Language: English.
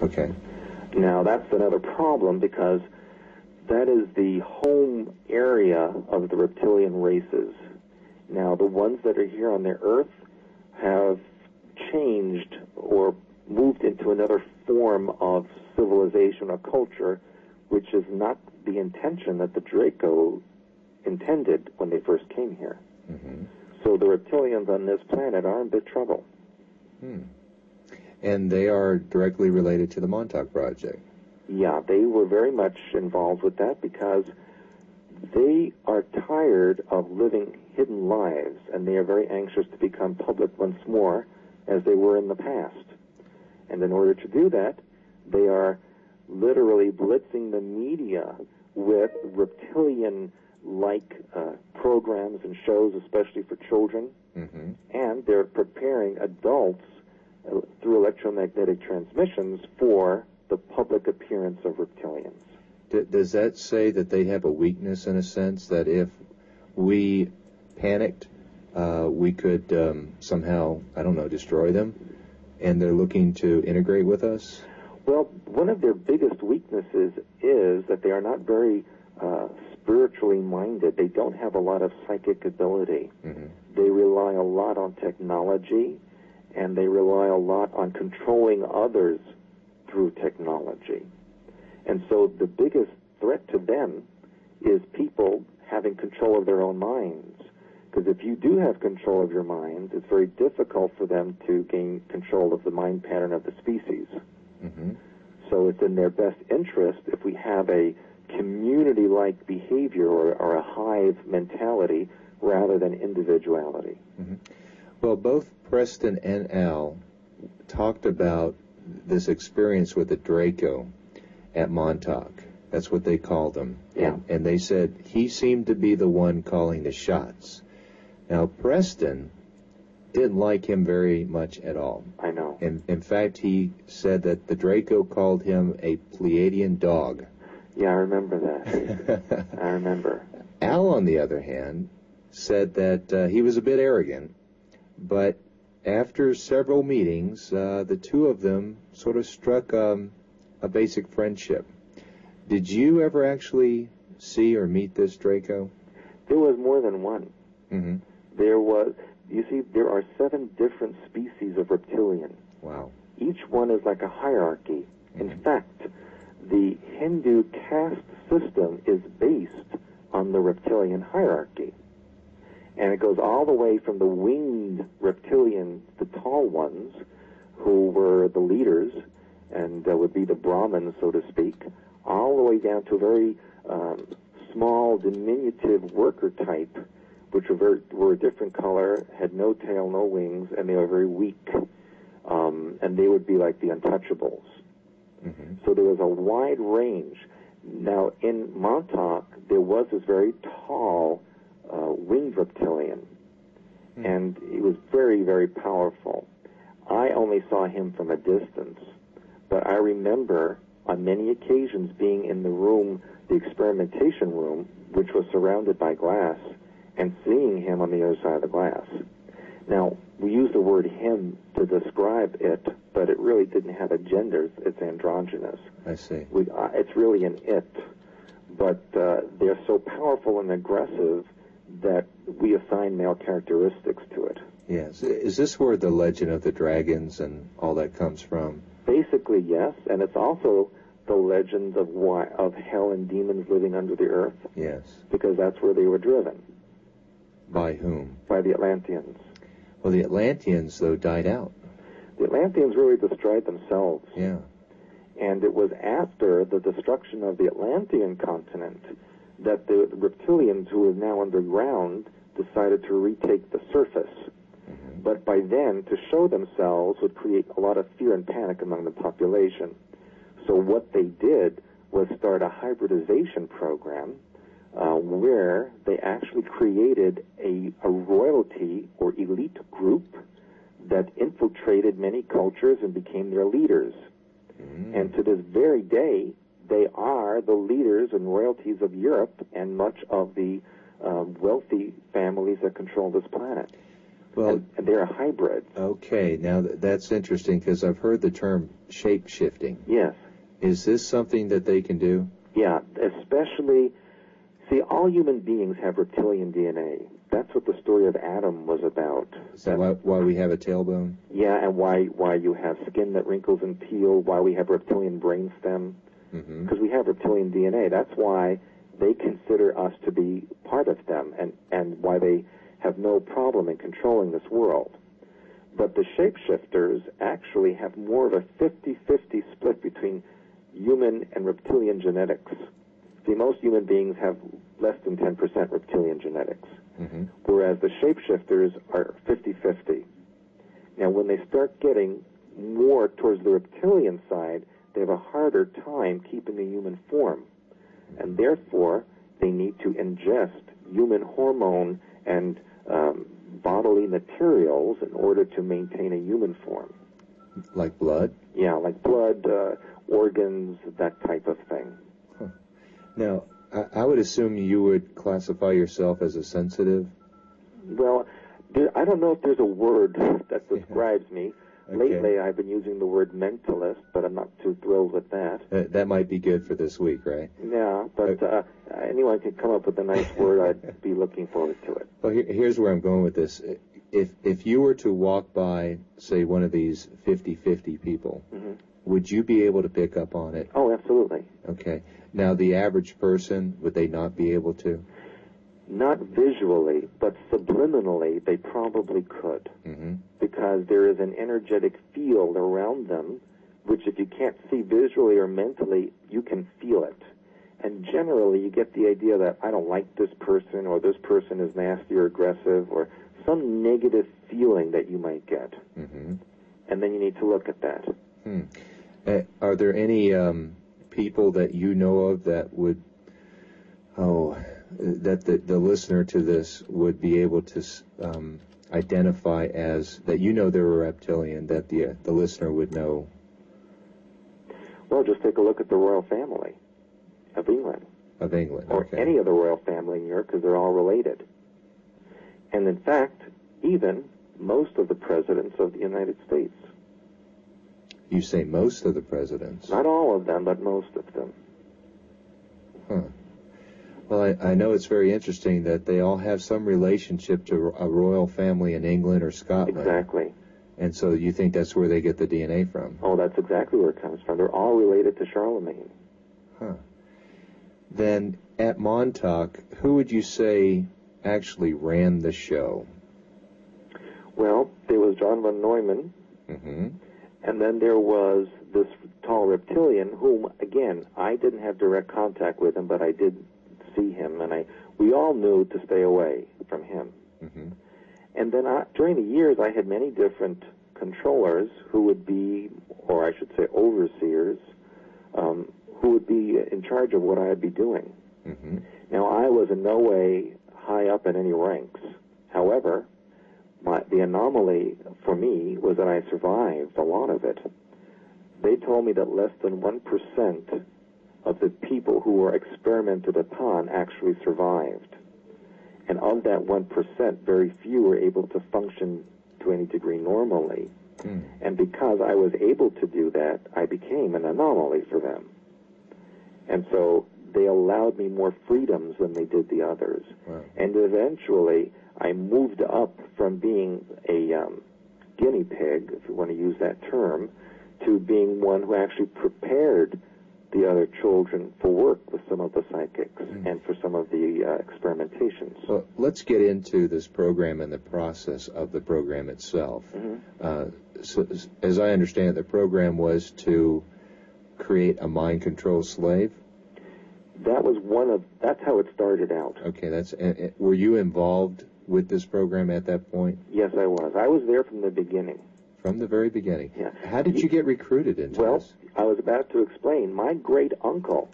Okay. Now, that's another problem because that is the home area of the reptilian races. Now, the ones that are here on the Earth have changed or moved into another form of civilization or culture, which is not the intention that the Draco intended when they first came here. Mm-hmm. So the reptilians on this planet are in big trouble. And they are directly related to the Montauk Project. Yeah, they were very much involved with that because they are tired of living hidden lives, and they are very anxious to become public once more as they were in the past. And in order to do that, they are literally blitzing the media with reptilian-like programs and shows, especially for children. Mm-hmm. And they're preparing adults through electromagnetic transmissions for the public appearance of reptilians. Does that say that they have a weakness, in a sense, that if we panicked, we could somehow, I don't know, destroy them, and they're looking to integrate with us? Well, one of their biggest weaknesses is that they are not very spiritually minded. They don't have a lot of psychic ability. Mm-hmm. They rely a lot on technology, and they rely a lot on controlling others through technology. And so the biggest threat to them is people having control of their own minds. Because if you do have control of your minds, it's very difficult for them to gain control of the mind pattern of the species. Mm-hmm. So it's in their best interest if we have a community-like behavior or a hive mentality rather than individuality. Mm-hmm. Well, both Preston and Al talked about this experience with the Draco at Montauk. That's what they called him. Yeah. And they said he seemed to be the one calling the shots. Now, Preston didn't like him very much at all. I know. In fact, he said that the Draco called him a Pleiadian dog. Yeah, I remember that. I remember. Al, on the other hand, said that he was a bit arrogant, but after several meetings, the two of them sort of struck a basic friendship. Did you ever actually see or meet this Draco? There was more than one. Mm-hmm. You see, there are 7 different species of reptilian. Wow. Each one is like a hierarchy. Mm-hmm. In fact, the Hindu caste system is based on the reptilian hierarchy. And it goes all the way from the winged reptilians, the tall ones, who were the leaders, and would be the Brahmins, so to speak, all the way down to a very small, diminutive worker type, which were a different color, had no tail, no wings, and they were very weak. And they would be like the untouchables. Mm-hmm. So there was a wide range. Now, in Montauk, there was this very tall winged reptilian, and he was very, very powerful. I only saw him from a distance, but I remember on many occasions being in the room, the experimentation room, which was surrounded by glass, and seeing him on the other side of the glass. Now, we use the word him to describe it, but it really didn't have a gender. It's androgynous. I see. It's really an it. But they're so powerful and aggressive that we assign male characteristics to it. Yes. Is this where the legend of the dragons and all that comes from? Basically, yes. And it's also the legends of hell and demons living under the earth. Yes. Because that's where they were driven. By whom? By the Atlanteans. Well, the Atlanteans, though, died out. The Atlanteans really destroyed themselves. Yeah. And it was after the destruction of the Atlantean continent that the reptilians, who were now underground, decided to retake the surface. Mm-hmm. But by then, to show themselves would create a lot of fear and panic among the population. So what they did was start a hybridization program where they actually created a royalty or elite group that infiltrated many cultures and became their leaders. Mm. And to this very day, they are the leaders and royalties of Europe and much of the wealthy families that control this planet. Well, and they're hybrids. Okay, now that's interesting because I've heard the term shape-shifting. Yes. Is this something that they can do? Yeah, especially, see, all human beings have reptilian DNA. That's what the story of Adam was about. Is that why we have a tailbone? Yeah, and why you have skin that wrinkles and peel, why we have reptilian brainstem, because we have reptilian DNA. That's why they consider us to be part of them, and why they have no problem in controlling this world. But the shapeshifters actually have more of a 50-50 split between human and reptilian genetics. See, most human beings have less than 10% reptilian genetics, whereas the shapeshifters are 50-50. Now, when they start getting more towards the reptilian side, they have a harder time keeping a human form, and therefore they need to ingest human hormone and bodily materials in order to maintain a human form. Like blood? Yeah, like blood, organs, that type of thing. Huh. Now, I would assume you would classify yourself as a sensitive? Well, I don't know if there's a word that describes me. Okay. Lately, I've been using the word mentalist, but I'm not too thrilled with that. That might be good for this week, right? Yeah, but anyone can come up with a nice word. I'd be looking forward to it. Well, here's where I'm going with this. If you were to walk by, say, one of these 50-50 people, would you be able to pick up on it? Oh, absolutely. Okay. Now, the average person, would they not be able to? Not visually, but subliminally, they probably could. Because there is an energetic field around them, which if you can't see visually or mentally, you can feel it. And generally, you get the idea that I don't like this person, or this person is nasty or aggressive, or some negative feeling that you might get. And then you need to look at that. Are there any people that you know of that would, that the listener to this would be able to identify as, that you know they're a reptilian, that the listener would know? Well, just take a look at the royal family of England. Of England, or okay. Any of the royal family in Europe, because they're all related. And in fact, even most of the presidents of the United States. You say most of the presidents? Not all of them, but most of them. Huh. Well, I know it's very interesting that they all have some relationship to a royal family in England or Scotland. Exactly. And so you think that's where they get the DNA from? Oh, that's exactly where it comes from. They're all related to Charlemagne. Huh. Then, at Montauk, who would you say actually ran the show? Well, there was John von Neumann, and then there was this tall reptilian, whom, again, I didn't have direct contact with him, but I did see him, and we all knew to stay away from him. And then during the years, I had many different controllers who would be, or I should say overseers, who would be in charge of what I'd be doing. Now, I was in no way high up in any ranks. However, the anomaly for me was that I survived a lot of it. They told me that less than 1% of the people who were experimented upon actually survived. And of that 1%, very few were able to function to any degree normally. And because I was able to do that, I became an anomaly for them. And so they allowed me more freedoms than they did the others. Wow. And eventually, I moved up from being a guinea pig, if you want to use that term, to being one who actually prepared the other children for work with some of the psychics and for some of the experimentations. Well, let's get into this program and the process of the program itself. So, as I understand it, the program was to create a mind control slave? That's how it started out. Okay, were you involved with this program at that point? Yes, I was. I was there from the beginning. From the very beginning? Yeah. How did you get recruited into this? Well, I was about to explain. My great uncle